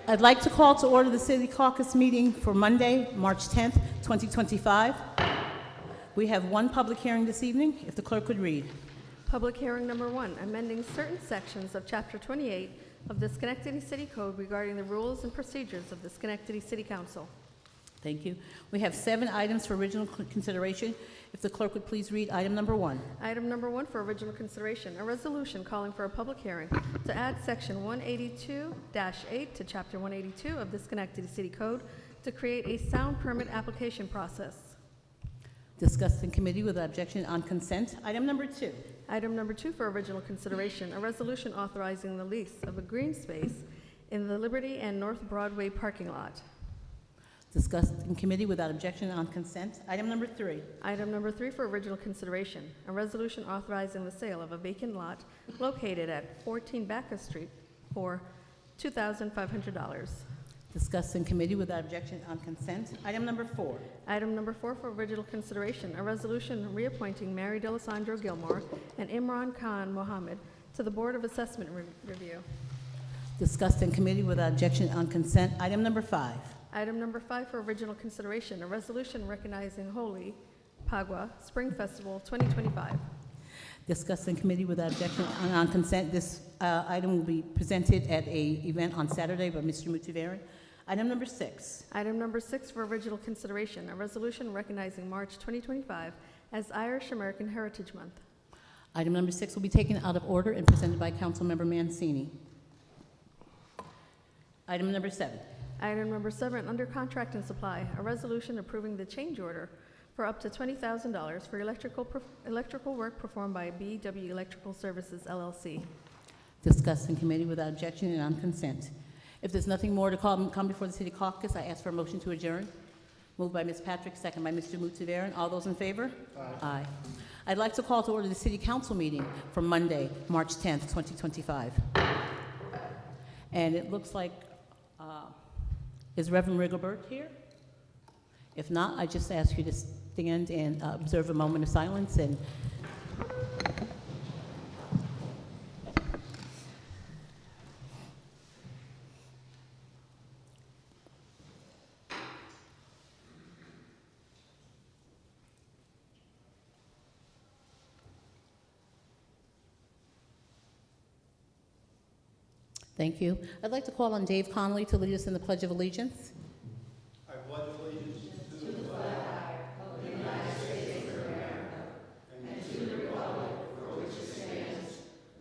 I'd like to call to order the City Caucus meeting for Monday, March 10th, 2025. We have one public hearing this evening. If the clerk would read. Public hearing number 1, amending certain sections of Chapter 28 of the Schenectady City Code regarding the rules and procedures of the Schenectady City Council. Thank you. We have 7 items for original consideration. If the clerk would please read item number 1. Item number 1 for original consideration, a resolution calling for a public hearing to add Section 182-8 to Chapter 182 of the Schenectady City Code to create a sound permit application process. Discussed in committee without objection on consent. Item number 2. Item number 2 for original consideration, a resolution authorizing the lease of a green space in the Liberty and North Broadway parking lot. Discussed in committee without objection on consent. Item number 3. Item number 3 for original consideration, a resolution authorizing the sale of a vacant lot located at 14 Bacchus Street for $2,500. Discussed in committee without objection on consent. Item number 4. Item number 4 for original consideration, a resolution reappointing Mary D'Alessandro Gilmore and Imran Khan Mohammed to the Board of Assessment Review. Discussed in committee without objection on consent. Item number 5. Item number 5 for original consideration, a resolution recognizing Holy Pagua Spring Festival 2025. Discussed in committee without objection on consent. This item will be presented at an event on Saturday by Mr. Mutivaran. Item number 6. Item number 6 for original consideration, a resolution recognizing March 2025 as Irish American Heritage Month. Item number 6 will be taken out of order and presented by Councilmember Mancini. Item number 7. Item number 7, under contract and supply, a resolution approving the change order for up to $20,000 for electrical work performed by BW Electrical Services, LLC. Discussed in committee without objection and on consent. If there's nothing more to come before the City Caucus, I ask for a motion to adjourn. Moved by Ms. Patrick, second by Mr. Mutivaran. All those in favor? Aye. Aye. I'd like to call to order the City Council meeting for Monday, March 10th, 2025. And it looks like, is Reverend Rigobert here? If not, I just ask you to stand and observe a moment of silence. And thank you. I'd like to call on Dave Connolly to lead us in the Pledge of Allegiance. I pledge allegiance to the flag of the United States of America and to the republic for which it stands,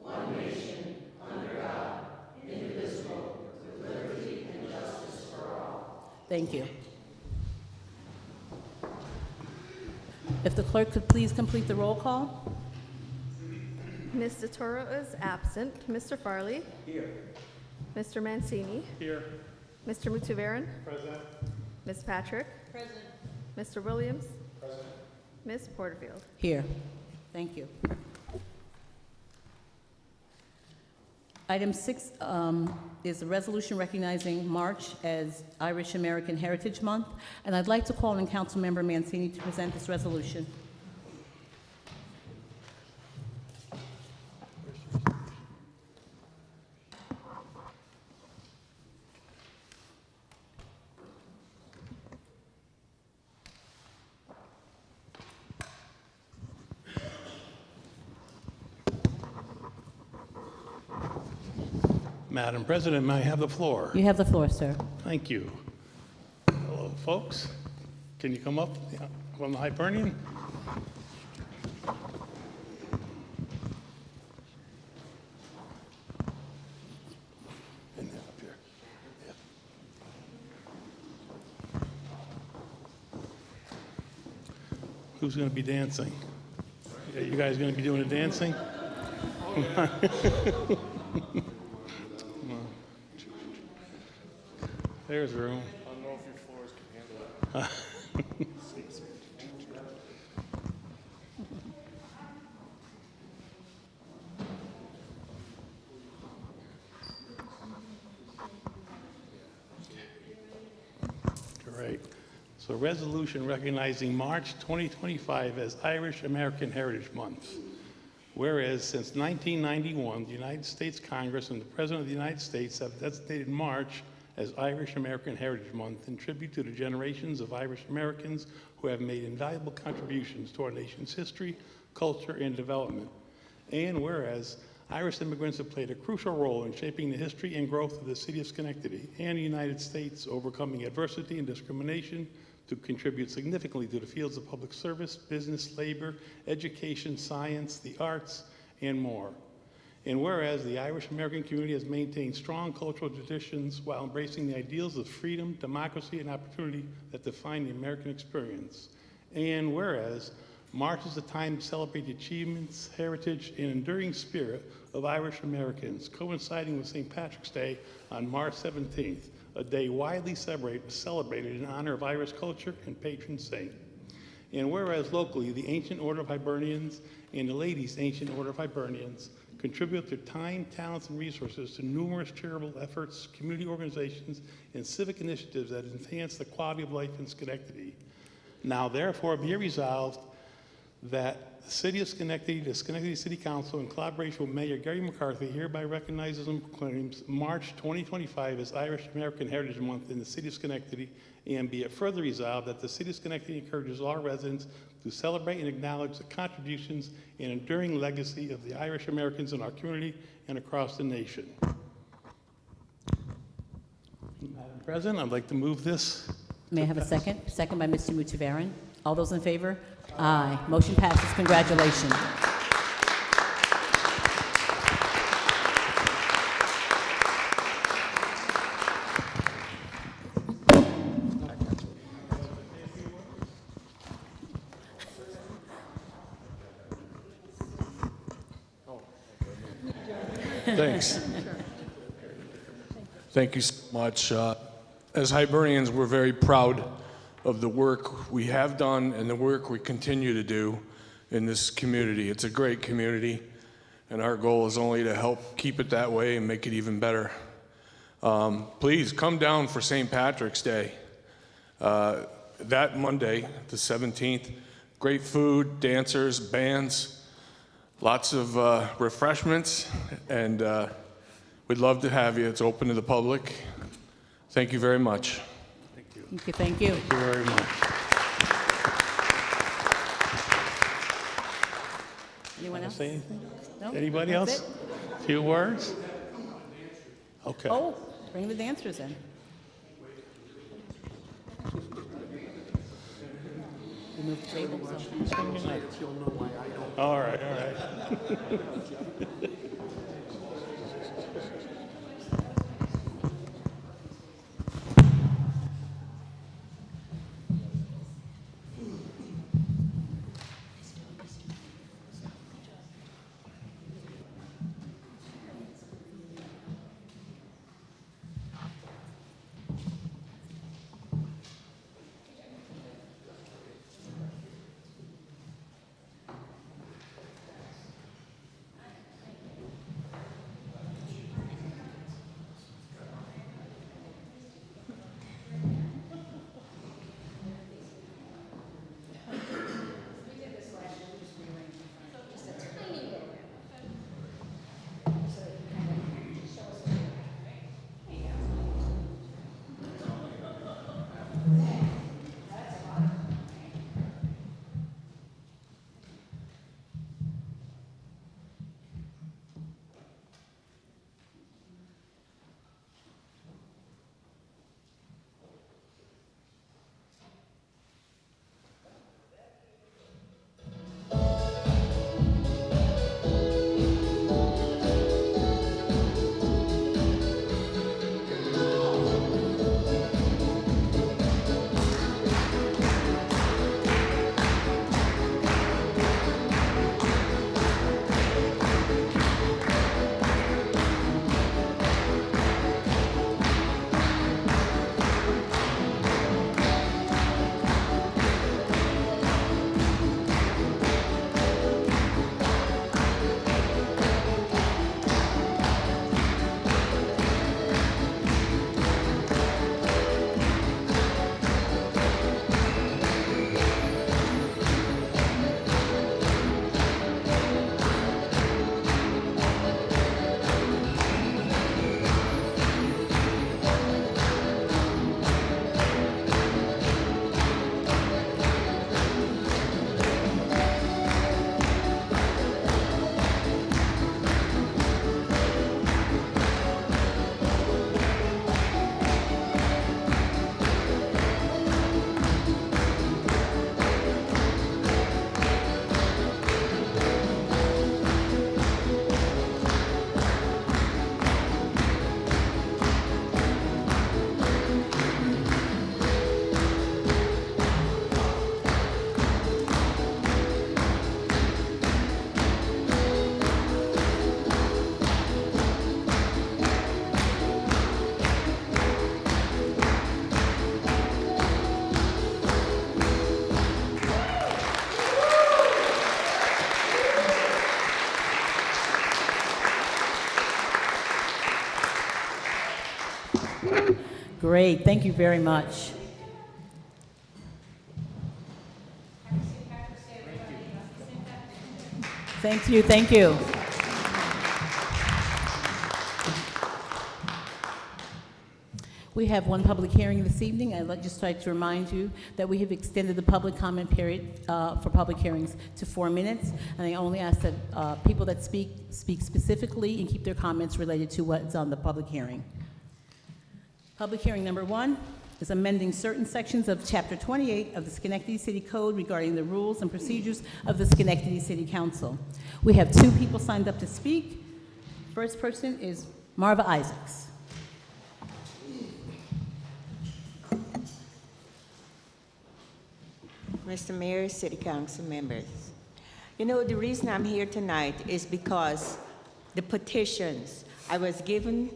one nation, under God, indivisible, with liberty and justice for all. Thank you. If the clerk could please complete the roll call. Ms. DeToro is absent. Mr. Farley? Here. Mr. Mancini? Here. Mr. Mutivaran? Present. Ms. Patrick? Present. Mr. Williams? Present. Ms. Porterfield? Here. Thank you. Item 6 is a resolution recognizing March as Irish American Heritage Month, and I'd like to call on Councilmember Mancini to present this resolution. Madam President, may I have the floor? You have the floor, sir. Thank you. Hello, folks. Can you come up from the Hibernian? And then up here. Yeah. Who's going to be dancing? You guys going to be doing the dancing? There's room. I don't know if your floors can handle it. Great. So resolution recognizing March 2025 as Irish American Heritage Month. Whereas since 1991, the United States Congress and the President of the United States have designated March as Irish American Heritage Month in tribute to the generations of Irish Americans who have made invaluable contributions to our nation's history, culture, and development. And whereas Irish immigrants have played a crucial role in shaping the history and growth of the city of Schenectady and the United States, overcoming adversity and discrimination to contribute significantly to the fields of public service, business, labor, education, science, the arts, and more. And whereas the Irish American community has maintained strong cultural traditions while embracing the ideals of freedom, democracy, and opportunity that define the American experience. And whereas March is a time to celebrate the achievements, heritage, and enduring spirit of Irish Americans, coinciding with St. Patrick's Day on March 17th, a day widely celebrated in honor of Irish culture and patron saint. And whereas locally, the Ancient Order of Hibernians and the Ladies' Ancient Order of Hibernians contribute their time, talents, and resources to numerous charitable efforts, community organizations, and civic initiatives that enhance the quality of life in Schenectady. Now, therefore, be it resolved that the City of Schenectady, the Schenectady City Council, in collaboration with Mayor Gary McCarthy, hereby recognizes and proclaims March 2025 as Irish American Heritage Month in the City of Schenectady, and be it further resolved that the City of Schenectady encourages all residents to celebrate and acknowledge the contributions and enduring legacy of the Irish Americans in our community and across the nation. Madam President, I'd like to move this. May I have a second? Second by Mr. Mutavaran. All those in favor? Aye. Motion passes. Congratulations. Thanks. Thank you so much. As Hibernians, we're very proud of the work we have done and the work we continue to do in this community. It's a great community, and our goal is only to help keep it that way and make it even better. Please come down for St. Patrick's Day. That Monday, the 17th, great food, dancers, bands, lots of refreshments, and we'd love to have you. It's open to the public. Thank you very much. Thank you. Thank you. Thank you very much. Anyone else? Say anything? No? Anybody That's else? it? Few words? Okay. Oh, bring the dancers in. We moved the table, so. All right, all right. Great, thank you very much. Thank you, thank you. We have one public hearing this evening. I'd just like to remind you that we have extended the public comment period for public hearings to 4 minutes, and I only ask that people that speak specifically and keep their comments related to what's on the public hearing. Public hearing number 1 is amending certain sections of Chapter 28 of the Schenectady City Code regarding the rules and procedures of the Schenectady City Council. We have 2 people signed up to speak. First person is Marva Isaacs. Mr. Mayor, City Council members. You know, the reason I'm here tonight is because the petitions, I was given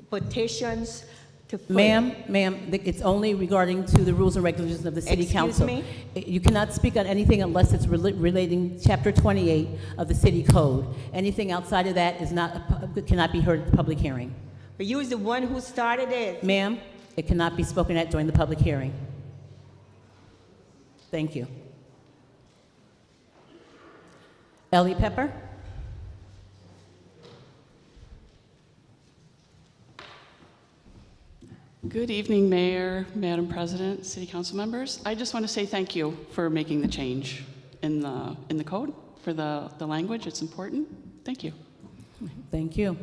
petitions to put... Ma'am, it's only regarding to the rules and regulations of the City Council. Excuse me? You cannot speak on anything unless it's relating Chapter 28 of the City Code. Anything outside of that is cannot be heard at the public hearing. But you was the one who started it. Ma'am, it cannot be spoken at during the public hearing. Thank you. Ellie Pepper? Good evening, Mayor, Madam President, City Council members. I just want to say thank you for making the change in the code for the language. It's important. Thank you. Thank you.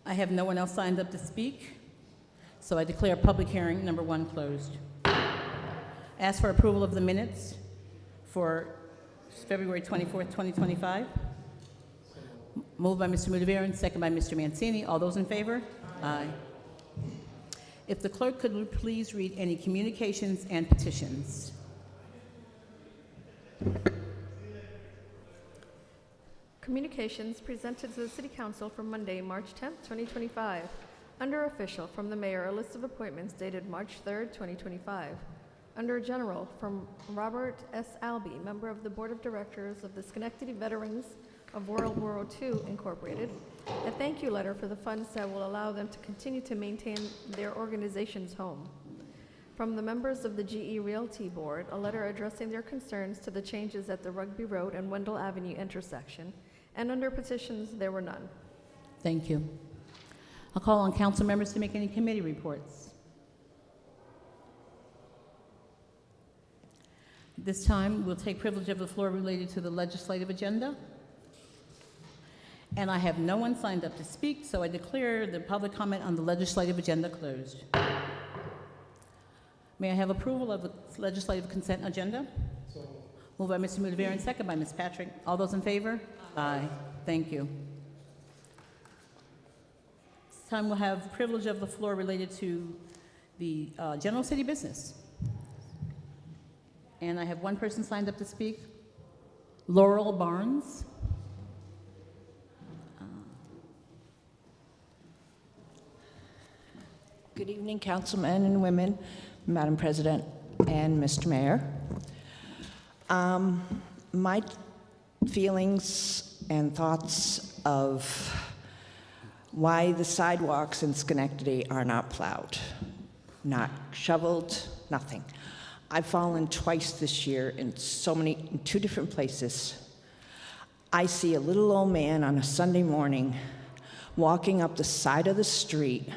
I have no one else signed up to speak, so I declare public hearing number 1 closed. Ask for approval of the minutes for February 24th, 2025. Moved by Mr. Mudavera, second by Mr. Mancini. All those in favor? Aye. If the clerk could please read any communications and petitions. Communications presented to the City Council for Monday, March 10th, 2025. Under Official, from the Mayor, a list of appointments dated March 3rd, 2025. Under General, from Robert S. Albee, member of the Board of Directors of the Schenectady Veterans of World War II, Incorporated, a thank you letter for the funds that will allow them to continue to maintain their organization's home. From the members of the GE Realty Board, a letter addressing their concerns to the changes at the Rugby Road and Wendell Avenue intersection. And under petitions, there were none. Thank you. I'll call on council members to make any committee reports. This time, we'll take privilege of the floor related to the legislative agenda. And I have no one signed up to speak, so I declare the public comment on the legislative agenda closed. May I have approval of the legislative consent agenda? Moved by Mr. Mudavera and second by Ms. Patrick. All those in favor? Aye. Thank you. This time we'll have privilege of the floor related to the general city business. And I have one person signed up to speak, Laurel Barnes. Good evening, councilmen and women, Madam President and Mr. Mayor. My feelings and thoughts of why the sidewalks in Schenectady are not plowed, not shoveled, nothing. I've fallen twice this year in in 2 different places. I see a little old man on a Sunday morning walking up the side of the street.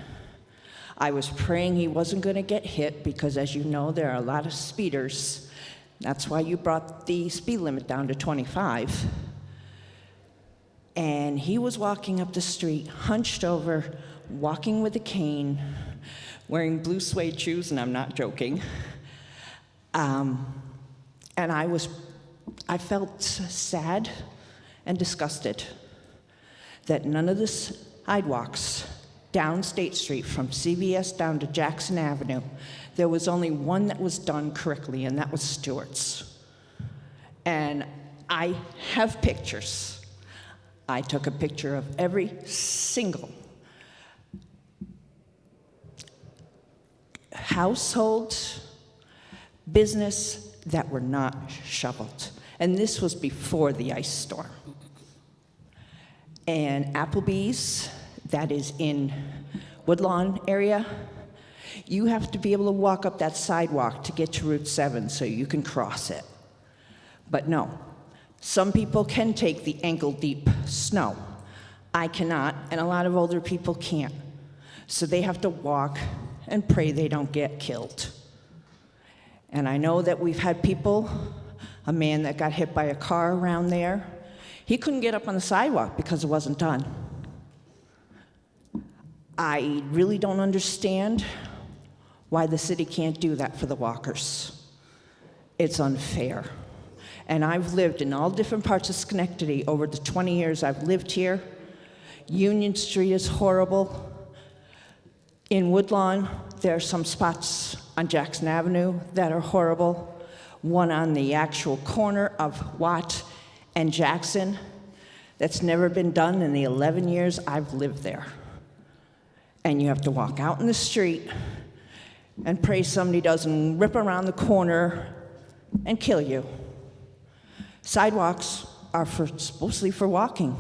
I was praying he wasn't going to get hit because, as you know, there are a lot of speeders. That's why you brought the speed limit down to 25. And he was walking up the street, hunched over, walking with a cane, wearing blue suede shoes, and I'm not joking. And I felt sad and disgusted that none of the sidewalks down State Street from CVS down to Jackson Avenue, there was only one that was done correctly, and that was Stewart's. And I have pictures. I took a picture of every single household, business that were not shoveled. And this was before the ice storm. And Applebee's that is in Woodlawn area, you have to be able to walk up that sidewalk to get to Route 7 so you can cross it. But no, some people can take the ankle-deep snow. I cannot, and a lot of older people can't. So they have to walk and pray they don't get killed. And I know that we've had people, a man that got hit by a car around there, he couldn't get up on the sidewalk because it wasn't done. I really don't understand why the city can't do that for the walkers. It's unfair. And I've lived in all different parts of Schenectady over the 20 years I've lived here. Union Street is horrible. In Woodlawn, there are some spots on Jackson Avenue that are horrible. One on the actual corner of Watt and Jackson that's never been done in the 11 years I've lived there. And you have to walk out in the street and pray somebody doesn't rip around the corner and kill you. Sidewalks are supposedly for walking.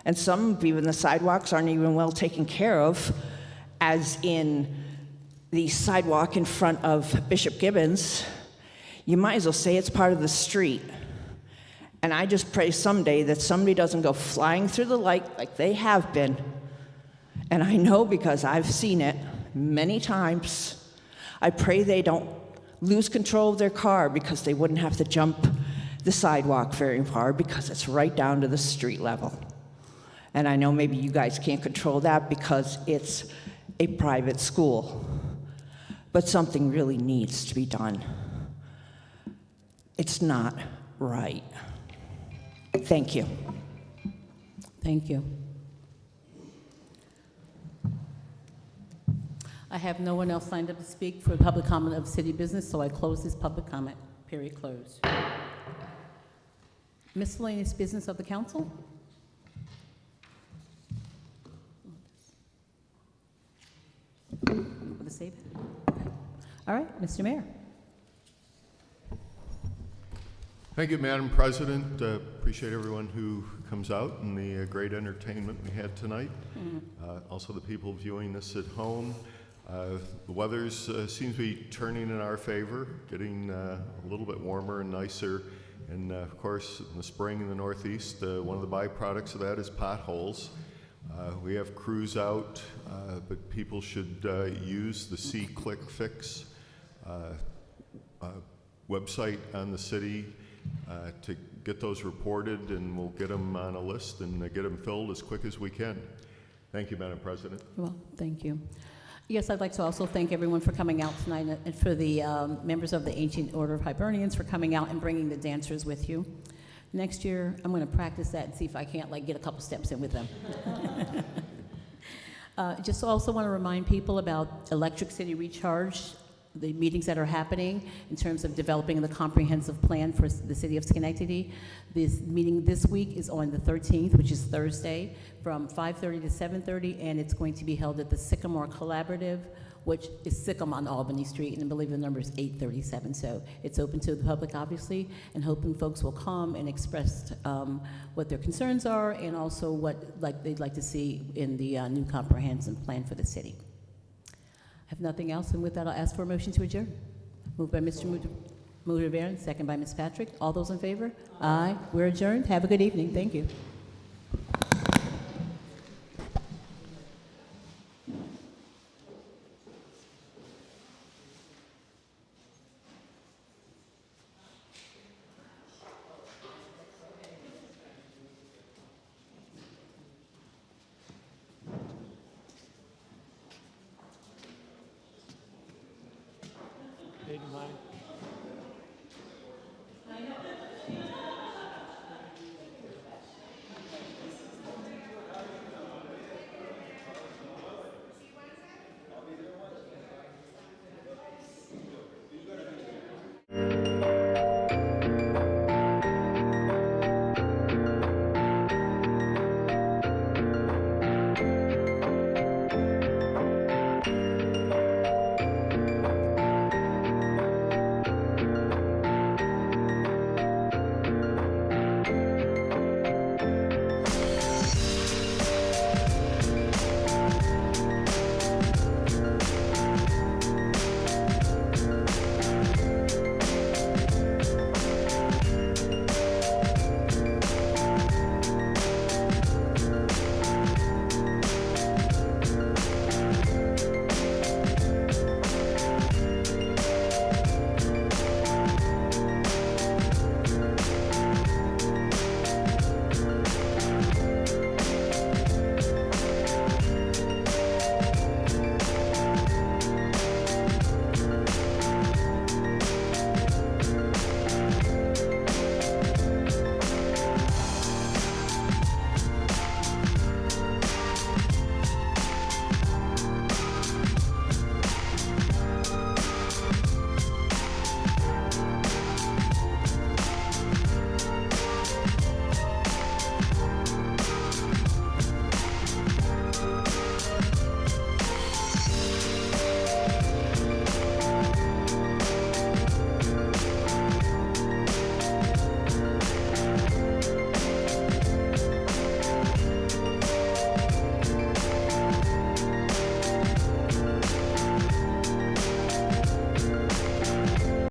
And some, even the sidewalks, aren't even well taken care of, as in the sidewalk in front of Bishop Gibbons. You might as well say it's part of the street. And I just pray someday that somebody doesn't go flying through the light like they have been. And I know because I've seen it many times. I pray they don't lose control of their car because they wouldn't have to jump the sidewalk very far because it's right down to the street level. And I know maybe you guys can't control that because it's a private school. But something really needs to be done. It's not right. Thank you. Thank you. I have no one else signed up to speak for public comment of city business, so I close this public comment. Period closed. Miscellaneous business of the council? For the save? Okay. All right, Mr. Mayor. Thank you, Madam President. Appreciate everyone who comes out and the great entertainment we had tonight. Also the people viewing this at home. The weather seems to be turning in our favor, getting a little bit warmer and nicer. And of course, in the spring in the Northeast, one of the byproducts of that is potholes. We have crews out, but people should use the C-Click Fix website on the city to get those reported, and we'll get them on a list and get them filled as quick as we can. Thank you, Madam President. Well, thank you. Yes, I'd like to also thank everyone for coming out tonight and for the members of the Ancient Order of Hibernians for coming out and bringing the dancers with you. Next year, I'm going to practice that and see if I can't get a couple steps in with them. Just also want to remind people about Electric City Recharge, the meetings that are happening in terms of developing the comprehensive plan for the city of Schenectady. This meeting this week is on the 13th, which is Thursday, from 5:30 to 7:30, and it's going to be held at the Sycamore Collaborative, which is Sycamore on Albany Street, and I believe the number is 837. So it's open to the public, obviously, and hoping folks will come and express what their concerns are and also what they'd like to see in the new comprehensive plan for the city. I have nothing else, and with that, I'll ask for a motion to adjourn. Moved by Mr. Mudavaren, second by Ms. Patrick. All those in favor? Aye. We're adjourned. Have a good evening. Thank you. Eight and nine.